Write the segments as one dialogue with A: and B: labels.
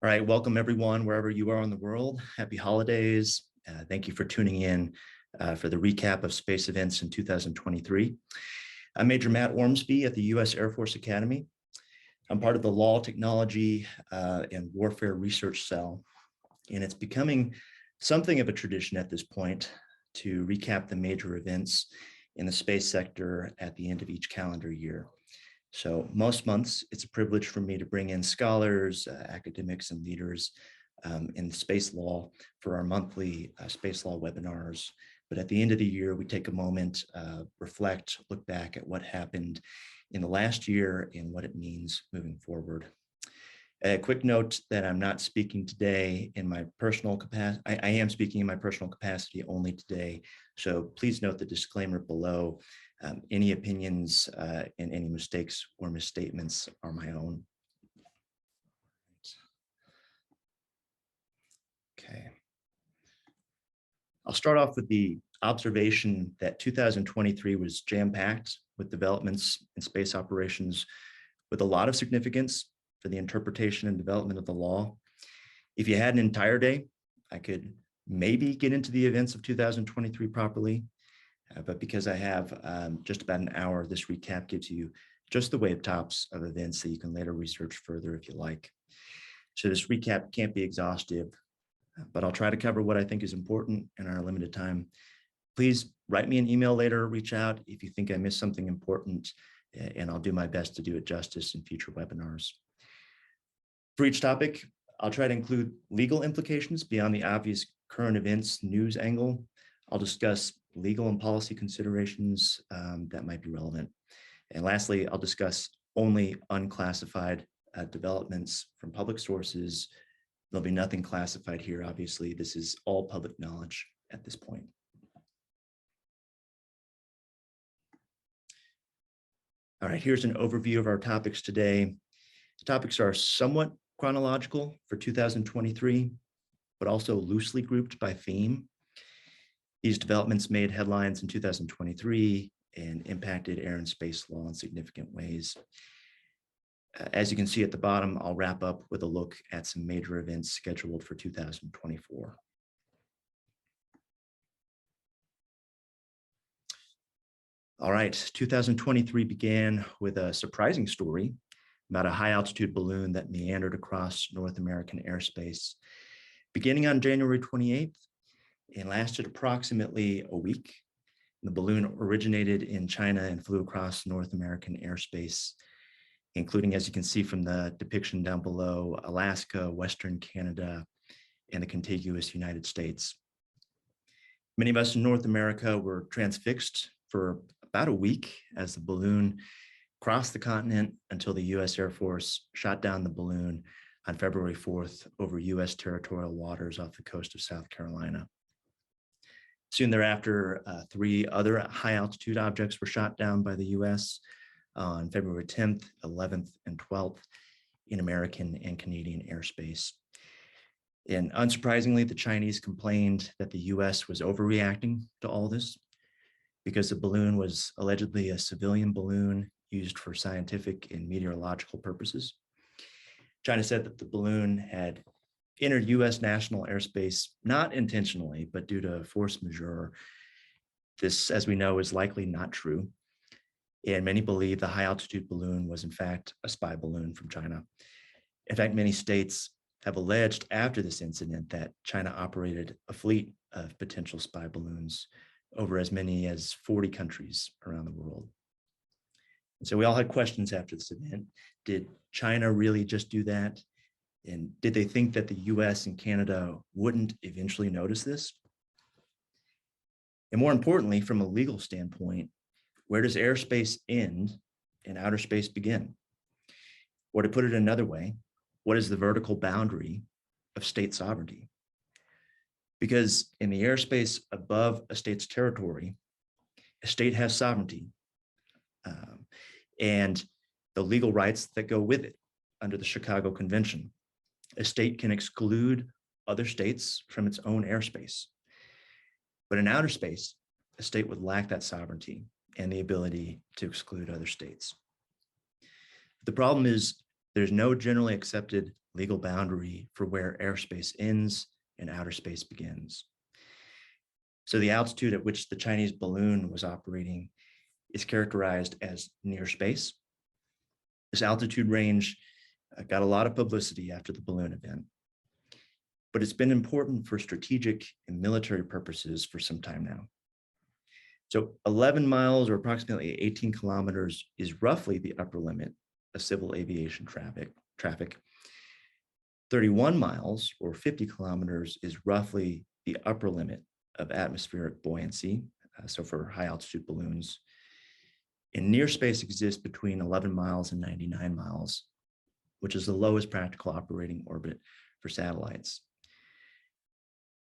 A: All right, welcome everyone, wherever you are in the world. Happy holidays. Thank you for tuning in for the recap of space events in 2023. I'm Major Matt Ormsbee at the U.S. Air Force Academy. I'm part of the Law, Technology, and Warfare Research Cell, and it's becoming something of a tradition at this point to recap the major events in the space sector at the end of each calendar year. So most months, it's a privilege for me to bring in scholars, academics, and leaders in space law for our monthly space law webinars. But at the end of the year, we take a moment, reflect, look back at what happened in the last year and what it means moving forward. A quick note that I'm not speaking today in my personal capacity. I am speaking in my personal capacity only today. So please note the disclaimer below. Any opinions and any mistakes or misstatements are my own. Okay. I'll start off with the observation that 2023 was jam-packed with developments in space operations with a lot of significance for the interpretation and development of the law. If you had an entire day, I could maybe get into the events of 2023 properly. But because I have just about an hour, this recap gives you just the wave tops of events that you can later research further if you like. So this recap can't be exhaustive, but I'll try to cover what I think is important in our limited time. Please write me an email later, reach out if you think I missed something important, and I'll do my best to do it justice in future webinars. For each topic, I'll try to include legal implications beyond the obvious current events news angle. I'll discuss legal and policy considerations that might be relevant. And lastly, I'll discuss only unclassified developments from public sources. There'll be nothing classified here. Obviously, this is all public knowledge at this point. All right, here's an overview of our topics today. The topics are somewhat chronological for 2023, but also loosely grouped by theme. These developments made headlines in 2023 and impacted air and space law in significant ways. As you can see at the bottom, I'll wrap up with a look at some major events scheduled for 2024. All right, 2023 began with a surprising story about a high-altitude balloon that meandered across North American airspace. Beginning on January 28th, it lasted approximately a week. The balloon originated in China and flew across North American airspace, including, as you can see from the depiction down below, Alaska, Western Canada, and the contiguous United States. Many of us in North America were transfixed for about a week as the balloon crossed the continent until the U.S. Air Force shot down the balloon on February 4th over U.S. territorial waters off the coast of South Carolina. Soon thereafter, 3 other high-altitude objects were shot down by the U.S. on February 10th, 11th, and 12th in American and Canadian airspace. And unsurprisingly, the Chinese complained that the U.S. was overreacting to all this because the balloon was allegedly a civilian balloon used for scientific and meteorological purposes. China said that the balloon had entered U.S. national airspace, not intentionally, but due to force majeure. This, as we know, is likely not true. And many believe the high-altitude balloon was, in fact, a spy balloon from China. In fact, many states have alleged after this incident that China operated a fleet of potential spy balloons over as many as 40 countries around the world. And so we all had questions after this event. Did China really just do that? And did they think that the US and Canada wouldn't eventually notice this? And more importantly, from a legal standpoint, where does airspace end and outer space begin? Or to put it another way, what is the vertical boundary of state sovereignty? Because in the airspace above a state's territory, a state has sovereignty and the legal rights that go with it under the Chicago Convention. A state can exclude other states from its own airspace. But in outer space, a state would lack that sovereignty and the ability to exclude other states. The problem is There's no generally accepted legal boundary for where airspace ends and outer space begins. So the altitude at which the Chinese balloon was operating is characterized as near space. This altitude range got a lot of publicity after the balloon event, but it's been important for strategic and military purposes for some time now. So 11 miles or approximately 18 kilometers is roughly the upper limit of civil aviation traffic. 31 miles or 50 kilometers is roughly the upper limit of atmospheric buoyancy, so for high altitude balloons. And near space exists between 11 miles and 99 miles, which is the lowest practical operating orbit for satellites.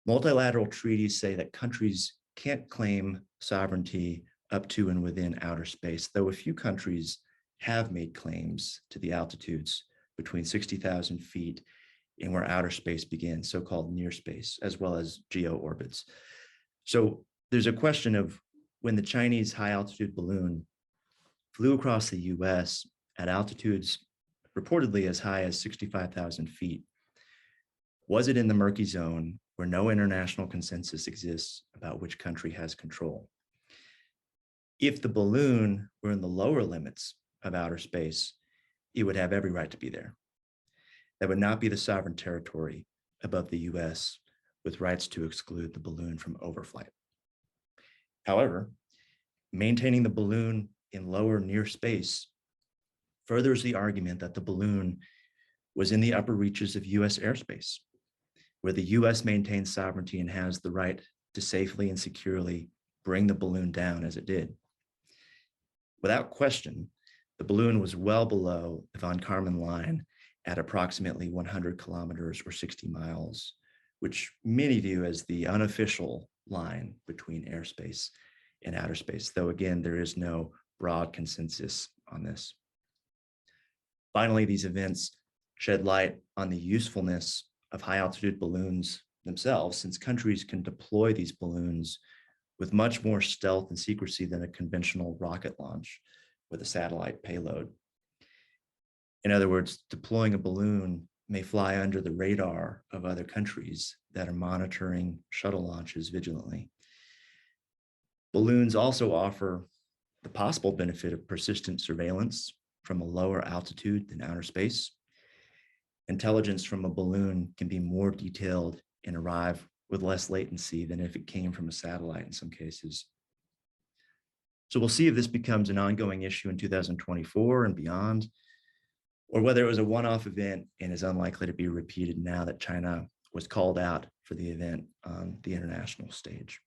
A: Multilateral treaties say that countries can't claim sovereignty up to and within outer space, though a few countries have made claims to the altitudes between 60,000 feet and where outer space begins, so-called near space, as well as geo orbits. So there's a question of when the Chinese high altitude balloon flew across the US at altitudes reportedly as high as 65,000 feet, was it in the murky zone where no international consensus exists about which country has control? If the balloon were in the lower limits of outer space, it would have every right to be there. That would not be the sovereign territory above the US with rights to exclude the balloon from overflight. However, maintaining the balloon in lower near space furthers the argument that the balloon was in the upper reaches of US airspace, where the US maintains sovereignty and has the right to safely and securely bring the balloon down as it did. Without question, the balloon was well below the von Karman line at approximately 100 kilometers or 60 miles, which many view as the unofficial line between airspace and outer space, though again, there is no broad consensus on this. Finally, these events shed light on the usefulness of high altitude balloons themselves, since countries can deploy these balloons with much more stealth and secrecy than a conventional rocket launch with a satellite payload. In other words, deploying a balloon may fly under the radar of other countries that are monitoring shuttle launches vigilantly. Balloons also offer the possible benefit of persistent surveillance from a lower altitude than outer space. Intelligence from a balloon can be more detailed and arrive with less latency than if it came from a satellite in some cases. So we'll see if this becomes an ongoing issue in 2024 and beyond, or whether it was a one-off event and is unlikely to be repeated now that China was called out for the event on the international stage.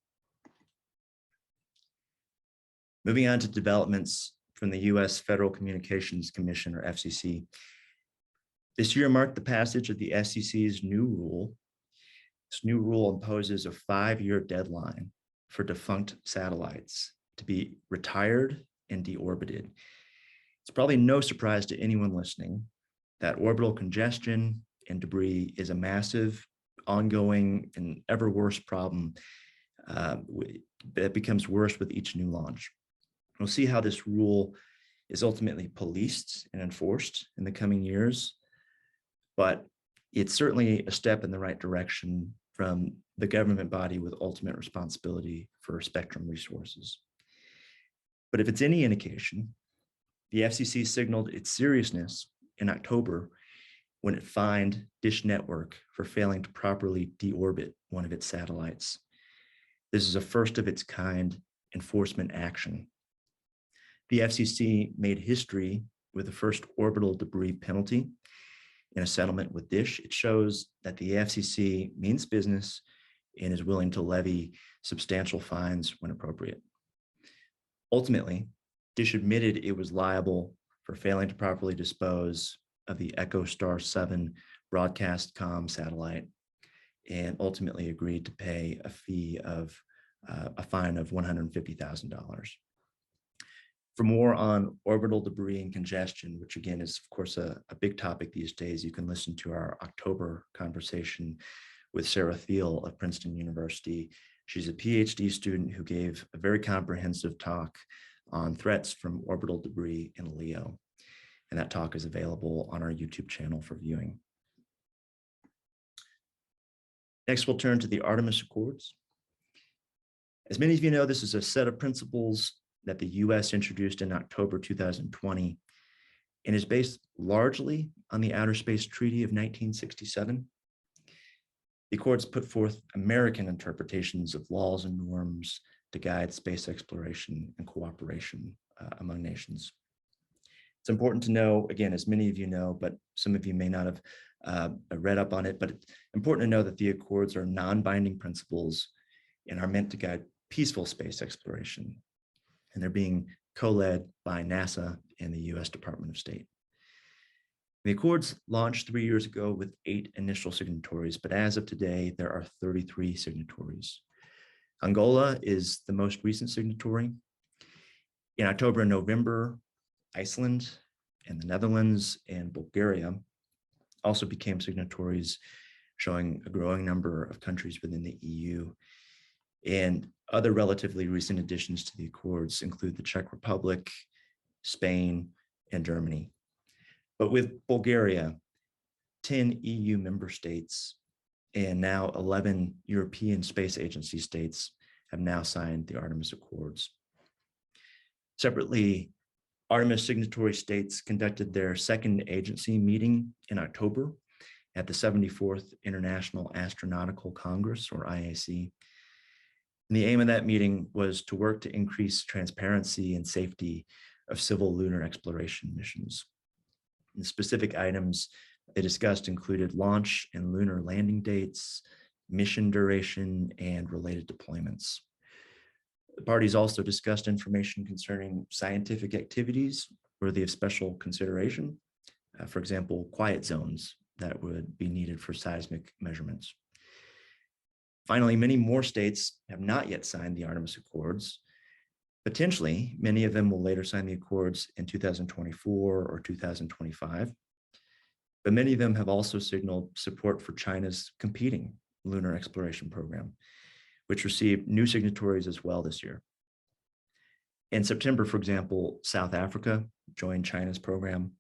A: Moving on to developments from the US Federal Communications Commission, or FCC. This year marked the passage of the FCC's new rule. This new rule imposes a 5-year deadline for defunct satellites to be retired and deorbited. It's probably no surprise to anyone listening that orbital congestion and debris is a massive, ongoing, and ever worse problem that becomes worse with each new launch. We'll see how this rule is ultimately policed and enforced in the coming years, but it's certainly a step in the right direction from the government body with ultimate responsibility for spectrum resources. But if it's any indication, the FCC signaled its seriousness in October when it fined Dish Network for failing to properly deorbit one of its satellites. This is a first of its kind enforcement action. The FCC made history with the first orbital debris penalty in a settlement with Dish. It shows that the FCC means business and is willing to levy substantial fines when appropriate. Ultimately, Dish admitted it was liable for failing to properly dispose of the EchoStar 7 broadcast comm satellite and ultimately agreed to pay a fine of $150,000. For more on orbital debris and congestion, which again is of course a big topic these days, you can listen to our October conversation with Sarah Thiel of Princeton University. She's a PhD student who gave a very comprehensive talk on threats from orbital debris in LEO. and that talk is available on our YouTube channel for viewing. Next, we'll turn to the Artemis Accords. As many of you know, this is a set of principles that the US introduced in October 2020 and is based largely on the Outer Space Treaty of 1967. The Accords put forth American interpretations of laws and norms to guide space exploration and cooperation among nations. It's important to know, again, as many of you know, but some of you may not have read up on it, but it's important to know that the Accords are non-binding principles and are meant to guide peaceful space exploration. And they're being co-led by NASA and the US Department of State. The Accords launched 3 years ago with 8 initial signatories, but as of today, there are 33 signatories. Angola is the most recent signatory. In October and November, Iceland and the Netherlands and Bulgaria also became signatories, showing a growing number of countries within the EU. And other relatively recent additions to the Accords include the Czech Republic, Spain, and Germany. But with Bulgaria, 10 EU member states and now 11 European Space Agency states have now signed the Artemis Accords. Separately, Artemis signatory states conducted their second agency meeting in October at the 74th International Astronautical Congress, or IAC. And the aim of that meeting was to work to increase transparency and safety of civil lunar exploration missions. And specific items they discussed included launch and lunar landing dates, mission duration, and related deployments. The parties also discussed information concerning scientific activities worthy of special consideration, for example, quiet zones that would be needed for seismic measurements. Finally, many more states have not yet signed the Artemis Accords. Potentially, many of them will later sign the Accords in 2024 or 2025. But many of them have also signaled support for China's competing lunar exploration program, which received new signatories as well this year. In September, for example, South Africa joined China's program.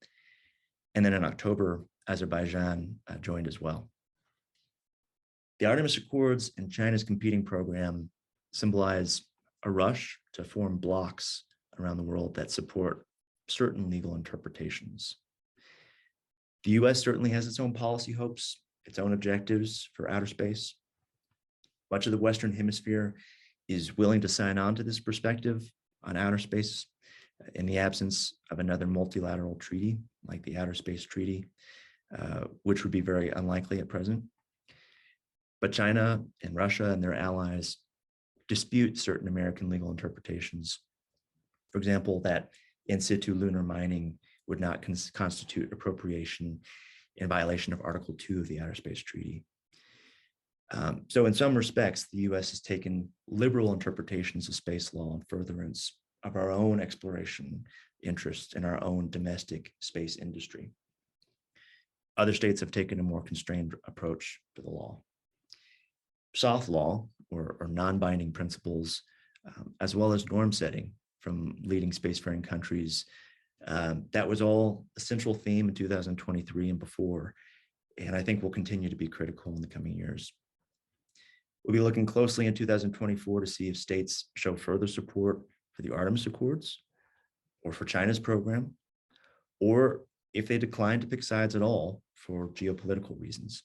A: And then in October, Azerbaijan joined as well. The Artemis Accords and China's competing program symbolize a rush to form blocs around the world that support certain legal interpretations. The US certainly has its own policy hopes, its own objectives for outer space. Much of the Western Hemisphere is willing to sign on to this perspective on outer space in the absence of another multilateral treaty like the Outer Space Treaty, which would be very unlikely at present. But China and Russia and their allies dispute certain American legal interpretations. For example, that in situ lunar mining would not constitute appropriation in violation of Article 2 of the Outer Space Treaty. So in some respects, the US has taken liberal interpretations of space law in furtherance of our own exploration interests in our own domestic space industry. Other states have taken a more constrained approach to the law. Soft law, or non-binding principles, as well as norm setting from leading spacefaring countries, that was all a central theme in 2023 and before, and I think will continue to be critical in the coming years. We'll be looking closely in 2024 to see if states show further support for the Artemis Accords or for China's program, or if they decline to pick sides at all for geopolitical reasons.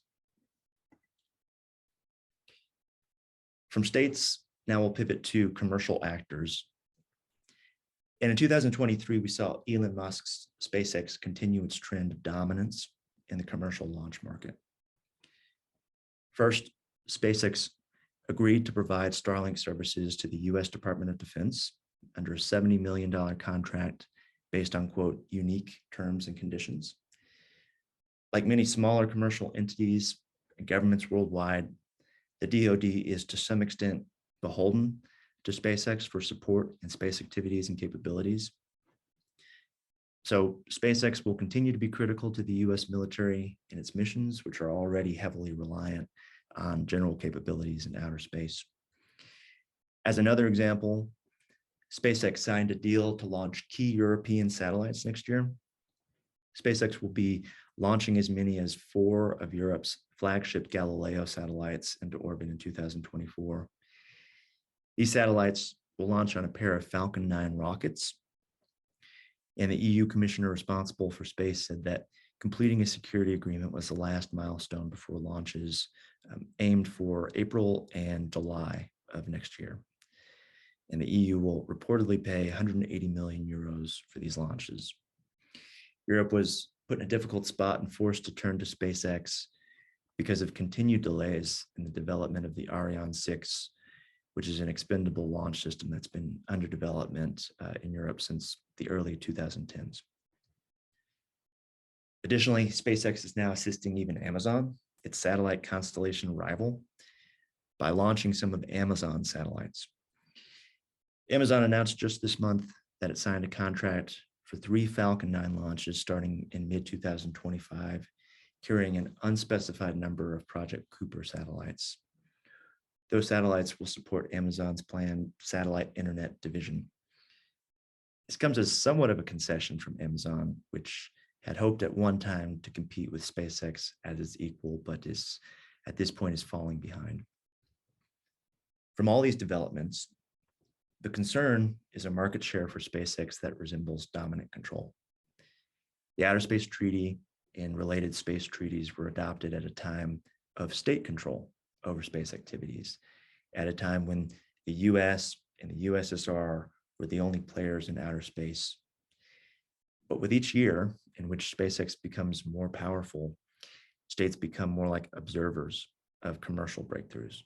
A: From states, now we'll pivot to commercial actors. And in 2023, we saw Elon Musk's SpaceX continue its trend of dominance in the commercial launch market. First, SpaceX agreed to provide Starlink services to the US Department of Defense under a $70 million contract based on, quote, unique terms and conditions. Like many smaller commercial entities and governments worldwide, the DoD is to some extent beholden to SpaceX for support in space activities and capabilities. So SpaceX will continue to be critical to the US military and its missions, which are already heavily reliant on general capabilities in outer space. As another example, SpaceX signed a deal to launch key European satellites next year. SpaceX will be launching as many as 4 of Europe's flagship Galileo satellites into orbit in 2024. These satellites will launch on a pair of Falcon 9 rockets. And the EU commissioner responsible for space said that completing a security agreement was the last milestone before launches, aimed for April and July of next year. And the EU will reportedly pay 180 million euros for these launches. Europe was put in a difficult spot and forced to turn to SpaceX because of continued delays in the development of the Ariane 6, which is an expendable launch system that's been under development in Europe since the early 2010s. Additionally, SpaceX is now assisting even Amazon, its satellite constellation rival, by launching some of Amazon's satellites. Amazon announced just this month that it signed a contract for 3 Falcon 9 launches starting in mid-2025, carrying an unspecified number of Project Kuiper satellites. Those satellites will support Amazon's planned satellite internet division. This comes as somewhat of a concession from Amazon, which had hoped at one time to compete with SpaceX as its equal, but is at this point is falling behind. From all these developments, the concern is a market share for SpaceX that resembles dominant control. The Outer Space Treaty and related space treaties were adopted at a time of state control over space activities, at a time when the US and the USSR were the only players in outer space. But with each year in which SpaceX becomes more powerful, states become more like observers of commercial breakthroughs,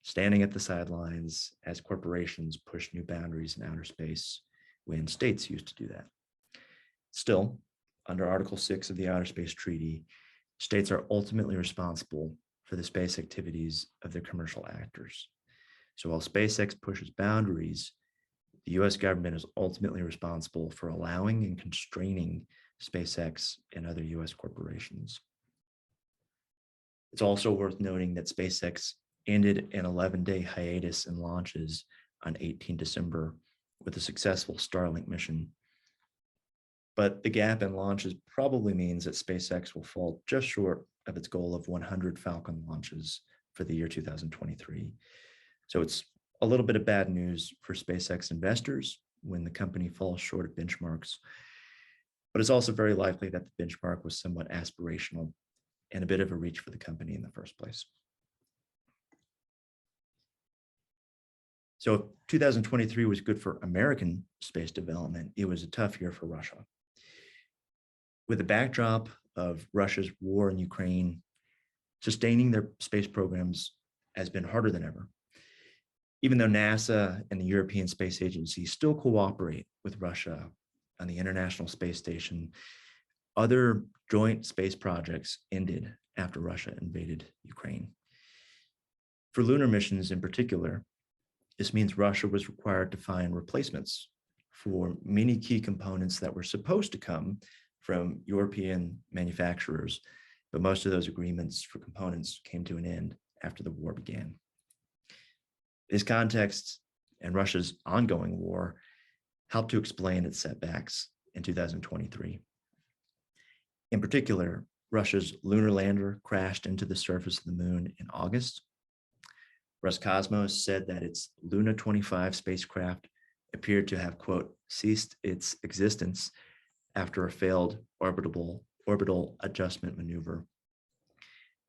A: standing at the sidelines as corporations push new boundaries in outer space when states used to do that. Still, under Article 6 of the Outer Space Treaty, states are ultimately responsible for the space activities of their commercial actors. So while SpaceX pushes boundaries, the US government is ultimately responsible for allowing and constraining SpaceX and other US corporations. It's also worth noting that SpaceX ended an 11-day hiatus in launches on 18 December with a successful Starlink mission. But the gap in launches probably means that SpaceX will fall just short of its goal of 100 Falcon launches for the year 2023. So it's a little bit of bad news for SpaceX investors when the company falls short of benchmarks. But it's also very likely that the benchmark was somewhat aspirational and a bit of a reach for the company in the first place. So if 2023 was good for American space development, it was a tough year for Russia. With the backdrop of Russia's war in Ukraine, sustaining their space programs has been harder than ever. Even though NASA and the European Space Agency still cooperate with Russia on the International Space Station, other joint space projects ended after Russia invaded Ukraine. For lunar missions in particular, this means Russia was required to find replacements for many key components that were supposed to come from European manufacturers, but most of those agreements for components came to an end after the war began. This context and Russia's ongoing war helped to explain its setbacks in 2023. In particular, Russia's lunar lander crashed into the surface of the moon in August. Roscosmos said that its Luna 25 spacecraft appeared to have, quote, ceased its existence after a failed orbital adjustment maneuver.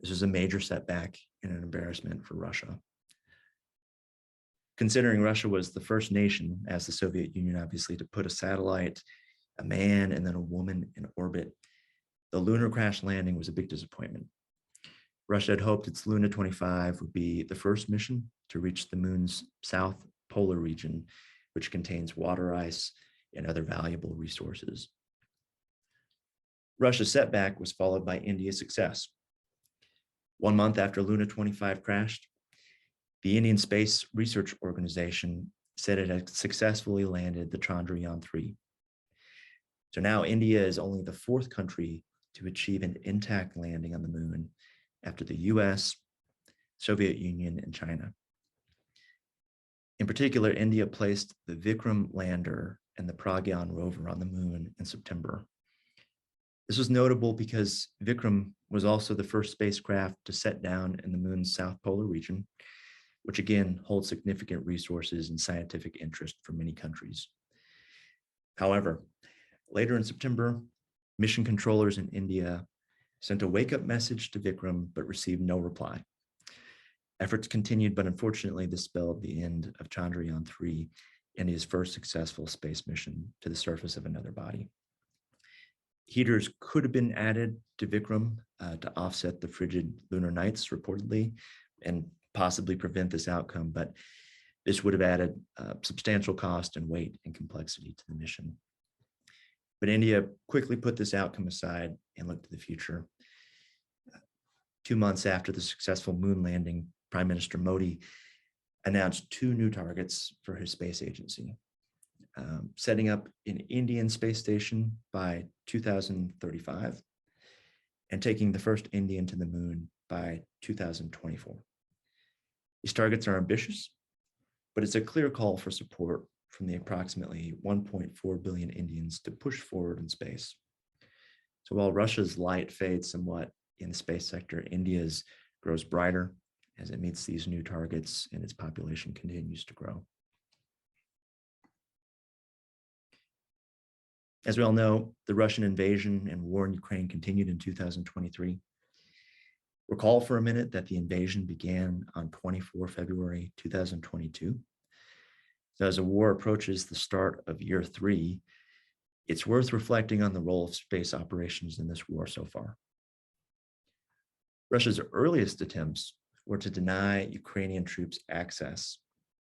A: This was a major setback and an embarrassment for Russia. Considering Russia was the first nation, as the Soviet Union obviously, to put a satellite, a man, and then a woman in orbit, the lunar crash landing was a big disappointment. Russia had hoped its Luna 25 would be the first mission to reach the moon's south polar region, which contains water ice and other valuable resources. Russia's setback was followed by India's success. 1 month after Luna 25 crashed, the Indian Space Research Organization said it had successfully landed the Chandrayaan-3. So now India is only the 4th country to achieve an intact landing on the moon after the US, Soviet Union, and China. In particular, India placed the Vikram lander and the Pragyan rover on the moon in September. This was notable because Vikram was also the first spacecraft to set down in the moon's south polar region, which again holds significant resources and scientific interest for many countries. However, later in September, mission controllers in India sent a wake-up message to Vikram but received no reply. Efforts continued, but unfortunately, this spelled the end of Chandrayaan-3, India's first successful space mission to the surface of another body. Heaters could have been added to Vikram to offset the frigid lunar nights, reportedly, and possibly prevent this outcome, but this would have added substantial cost and weight and complexity to the mission. But India quickly put this outcome aside and looked to the future. 2 months after the successful moon landing, Prime Minister Modi announced 2 new targets for his space agency, setting up an Indian space station by 2035 and taking the first Indian to the moon by 2024. These targets are ambitious, but it's a clear call for support from the approximately 1.4 billion Indians to push forward in space. So while Russia's light fades somewhat in the space sector, India's grows brighter as it meets these new targets and its population continues to grow. As we all know, the Russian invasion and war in Ukraine continued in 2023. Recall for a minute that the invasion began on 24 February 2022. So as the war approaches the start of year 3, it's worth reflecting on the role of space operations in this war so far. Russia's earliest attempts were to deny Ukrainian troops access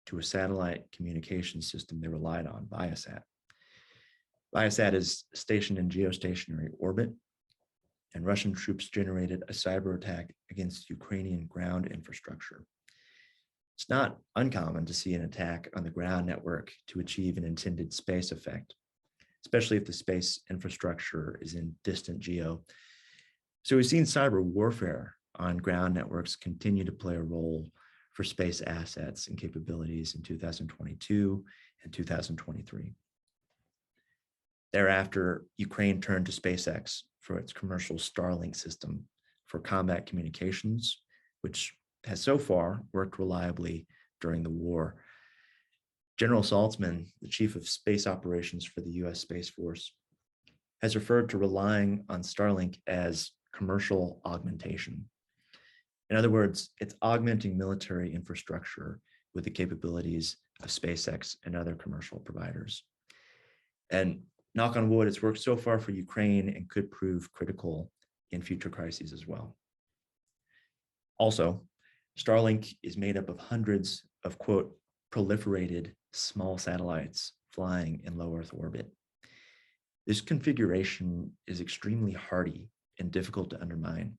A: to a satellite communication system they relied on, Viasat. Viasat is stationed in geostationary orbit, and Russian troops generated a cyber attack against Ukrainian ground infrastructure. It's not uncommon to see an attack on the ground network to achieve an intended space effect, especially if the space infrastructure is in distant geo. So we've seen cyber warfare on ground networks continue to play a role for space assets and capabilities in 2022 and 2023. Thereafter, Ukraine turned to SpaceX for its commercial Starlink system for combat communications, which has so far worked reliably during the war. General Saltzman, the chief of space operations for the US Space Force, has referred to relying on Starlink as commercial augmentation. In other words, it's augmenting military infrastructure with the capabilities of SpaceX and other commercial providers. And knock on wood, it's worked so far for Ukraine and could prove critical in future crises as well. Also, Starlink is made up of hundreds of, quote, proliferated small satellites flying in low Earth orbit. This configuration is extremely hardy and difficult to undermine.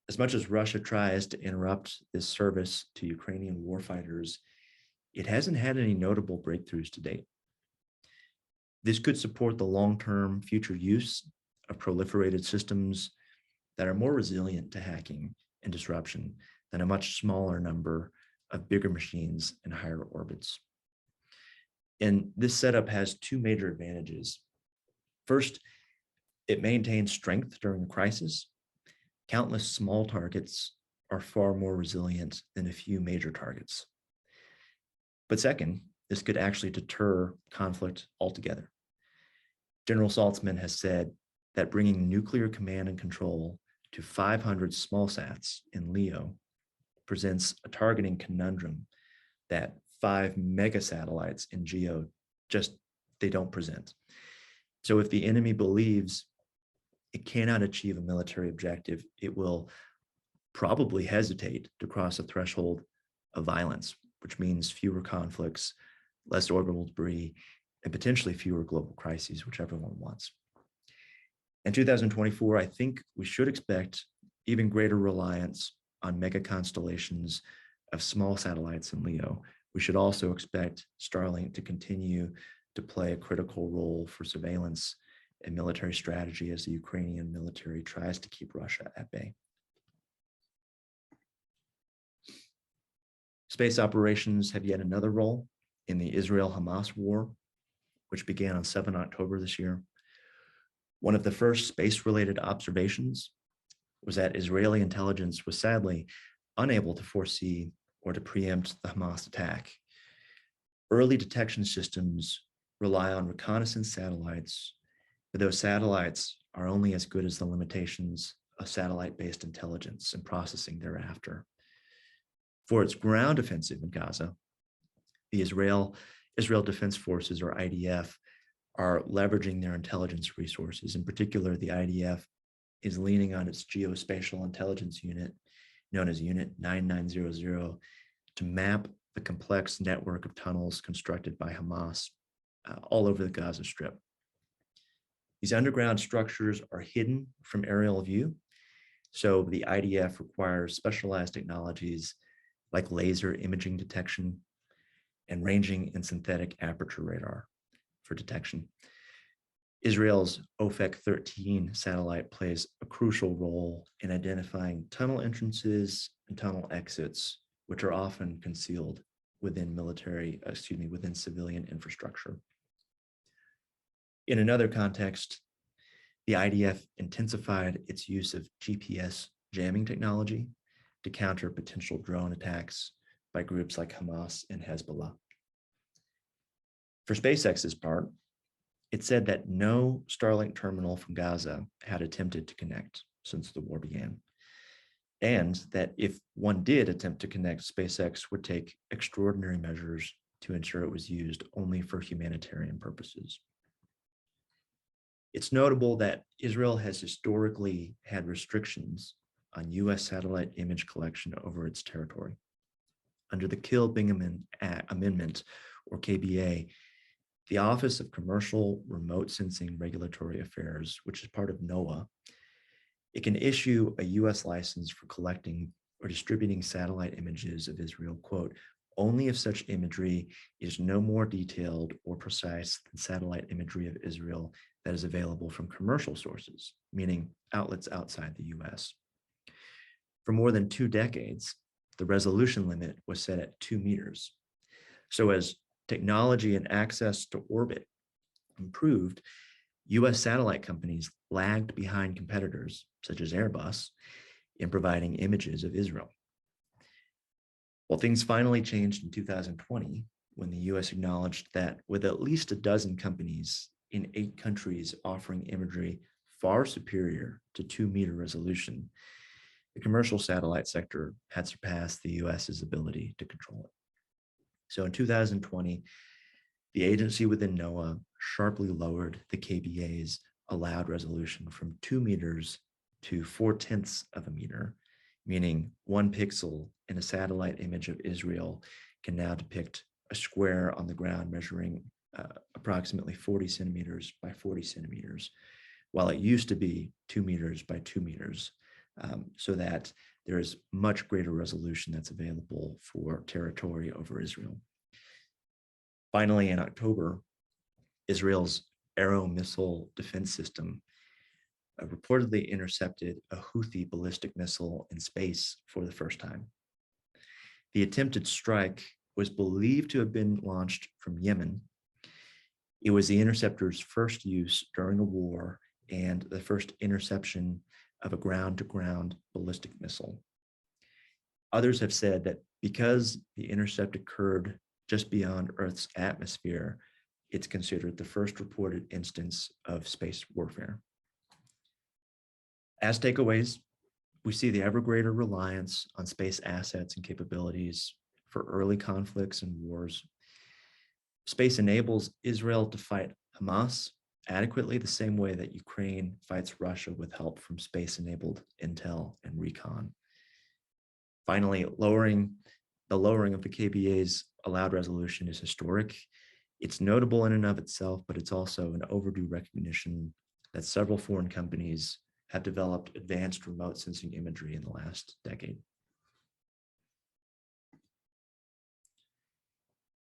A: As much as Russia tries to interrupt this service to Ukrainian warfighters, it hasn't had any notable breakthroughs to date. This could support the long-term future use of proliferated systems that are more resilient to hacking and disruption than a much smaller number of bigger machines in higher orbits. And this setup has 2 major advantages. First, it maintains strength during a crisis. Countless small targets are far more resilient than a few major targets. But second, this could actually deter conflict altogether. General Saltzman has said that bringing nuclear command and control to 500 small sats in LEO presents a targeting conundrum that 5 mega satellites in GEO they don't present. So if the enemy believes it cannot achieve a military objective, it will probably hesitate to cross a threshold of violence, which means fewer conflicts, less orbital debris, and potentially fewer global crises, which everyone wants. In 2024, I think we should expect even greater reliance on mega constellations of small satellites in LEO. We should also expect Starlink to continue to play a critical role for surveillance and military strategy as the Ukrainian military tries to keep Russia at bay. Space operations have yet another role in the Israel-Hamas war, which began on 7 October this year. One of the first space-related observations was that Israeli intelligence was sadly unable to foresee or to preempt the Hamas attack. Early detection systems rely on reconnaissance satellites, but those satellites are only as good as the limitations of satellite-based intelligence and processing thereafter. For its ground offensive in Gaza, the Israel Defense Forces, or IDF, are leveraging their intelligence resources. In particular, the IDF is leaning on its geospatial intelligence unit, known as Unit 9900, to map the complex network of tunnels constructed by Hamas all over the Gaza Strip. These underground structures are hidden from aerial view, so the IDF requires specialized technologies like laser imaging detection and ranging and synthetic aperture radar for detection. Israel's OFEC-13 satellite plays a crucial role in identifying tunnel entrances and tunnel exits, which are often concealed within within civilian infrastructure. In another context, the IDF intensified its use of GPS jamming technology to counter potential drone attacks by groups like Hamas and Hezbollah. For SpaceX's part, it said that no Starlink terminal from Gaza had attempted to connect since the war began, and that if one did attempt to connect, SpaceX would take extraordinary measures to ensure it was used only for humanitarian purposes. It's notable that Israel has historically had restrictions on US satellite image collection over its territory. Under the Kilbingham Amendment, or KBA, the Office of Commercial Remote Sensing Regulatory Affairs, which is part of NOAA, it can issue a US license for collecting or distributing satellite images of Israel, quote, only if such imagery is no more detailed or precise than satellite imagery of Israel that is available from commercial sources, meaning outlets outside the US. For more than 2 decades, the resolution limit was set at 2 meters. So as technology and access to orbit improved, US satellite companies lagged behind competitors, such as Airbus, in providing images of Israel. Well, things finally changed in 2020 when the US acknowledged that with at least a dozen companies in 8 countries offering imagery far superior to 2-meter resolution, the commercial satellite sector had surpassed the US's ability to control it. So in 2020, the agency within NOAA sharply lowered the KBA's allowed resolution from 2 meters to 0.4 of a meter, meaning 1 pixel in a satellite image of Israel can now depict a square on the ground measuring approximately 40 centimeters by 40 centimeters, while it used to be 2 meters by 2 meters, so that there is much greater resolution that's available for territory over Israel. Finally, in October, Israel's Arrow missile defense system reportedly intercepted a Houthi ballistic missile in space for the first time. The attempted strike was believed to have been launched from Yemen. It was the interceptor's first use during a war and the first interception of a ground-to-ground ballistic missile. Others have said that because the intercept occurred just beyond Earth's atmosphere, it's considered the first reported instance of space warfare. As takeaways, we see the ever greater reliance on space assets and capabilities for early conflicts and wars. Space enables Israel to fight Hamas adequately the same way that Ukraine fights Russia with help from space-enabled intel and recon. Finally, the lowering of the KBA's allowed resolution is historic. It's notable in and of itself, but it's also an overdue recognition that several foreign companies have developed advanced remote sensing imagery in the last decade.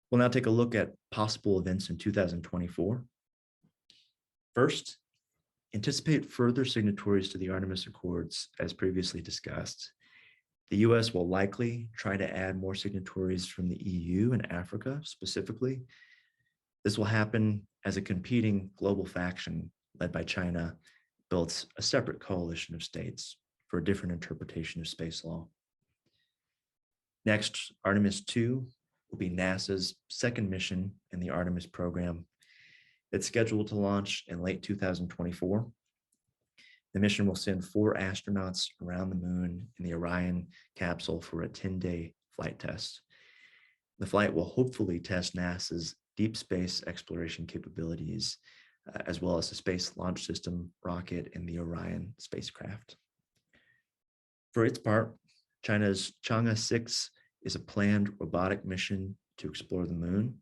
A: We'll now take a look at possible events in 2024. First, anticipate further signatories to the Artemis Accords as previously discussed. The US will likely try to add more signatories from the EU and Africa specifically. This will happen as a competing global faction led by China, built a separate coalition of states for a different interpretation of space law. Next, Artemis 2 will be NASA's second mission in the Artemis program. It's scheduled to launch in late 2024. The mission will send 4 astronauts around the moon in the Orion capsule for a 10-day flight test. The flight will hopefully test NASA's deep space exploration capabilities, as well as the Space Launch System rocket and the Orion spacecraft. For its part, China's Chang'e 6 is a planned robotic mission to explore the moon.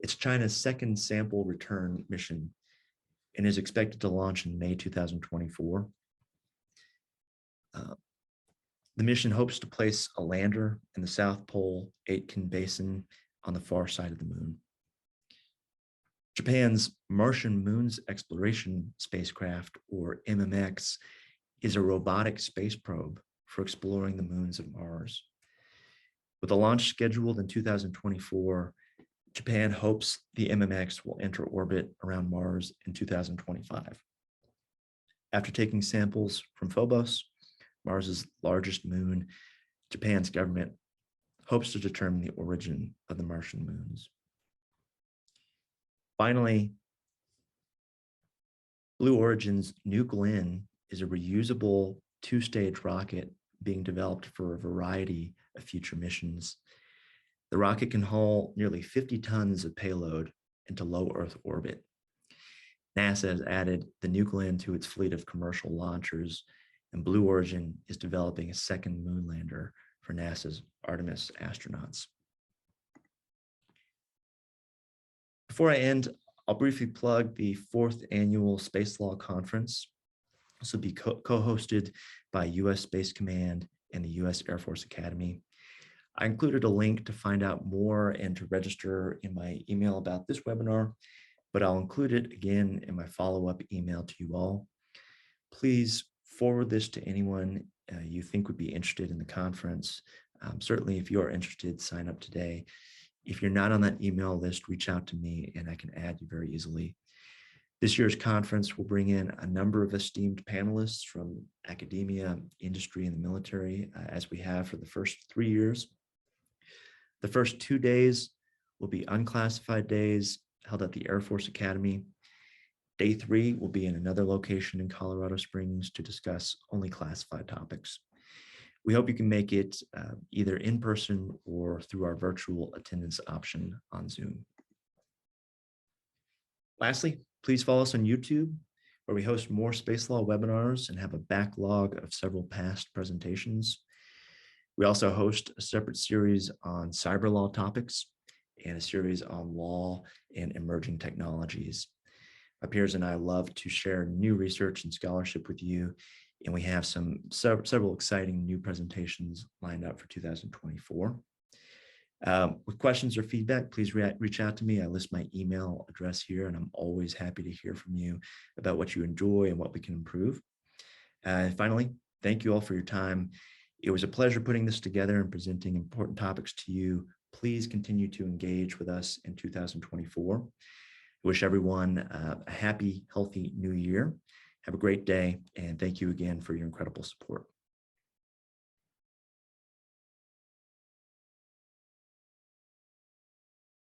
A: It's China's second sample return mission and is expected to launch in May 2024. The mission hopes to place a lander in the South Pole Aitken Basin on the far side of the moon. Japan's Martian Moons Exploration Spacecraft, or MMX, is a robotic space probe for exploring the moons of Mars. With a launch scheduled in 2024, Japan hopes the MMX will enter orbit around Mars in 2025. After taking samples from Phobos, Mars's largest moon, Japan's government hopes to determine the origin of the Martian moons. Finally, Blue Origin's New Glenn is a reusable 2-stage rocket being developed for a variety of future missions. The rocket can haul nearly 50 tons of payload into low Earth orbit. NASA has added the New Glenn to its fleet of commercial launchers, and Blue Origin is developing a second moon lander for NASA's Artemis astronauts. Before I end, I'll briefly plug the 4th annual Space Law Conference. This will be co-hosted by U.S. Space Command and the U.S. Air Force Academy. I included a link to find out more and to register in my email about this webinar, but I'll include it again in my follow-up email to you all. Please forward this to anyone you think would be interested in the conference. Certainly, if you're interested, sign up today. If you're not on that email list, reach out to me and I can add you very easily. This year's conference will bring in a number of esteemed panelists from academia, industry, and the military, as we have for the first 3 years. The first 2 days will be unclassified days held at the Air Force Academy. Day 3 will be in another location in Colorado Springs to discuss only classified topics. We hope you can make it either in person or through our virtual attendance option on Zoom. Lastly, please follow us on YouTube, where we host more space law webinars and have a backlog of several past presentations. We also host a separate series on cyber law topics and a series on law and emerging technologies. My peers and I love to share new research and scholarship with you, and we have several exciting new presentations lined up for 2024. With questions or feedback, please reach out to me. I list my email address here, and I'm always happy to hear from you about what you enjoy and what we can improve. Finally, thank you all for your time. It was a pleasure putting this together and presenting important topics to you. Please continue to engage with us in 2024. I wish everyone a happy, healthy new year. Have a great day, and thank you again for your incredible support.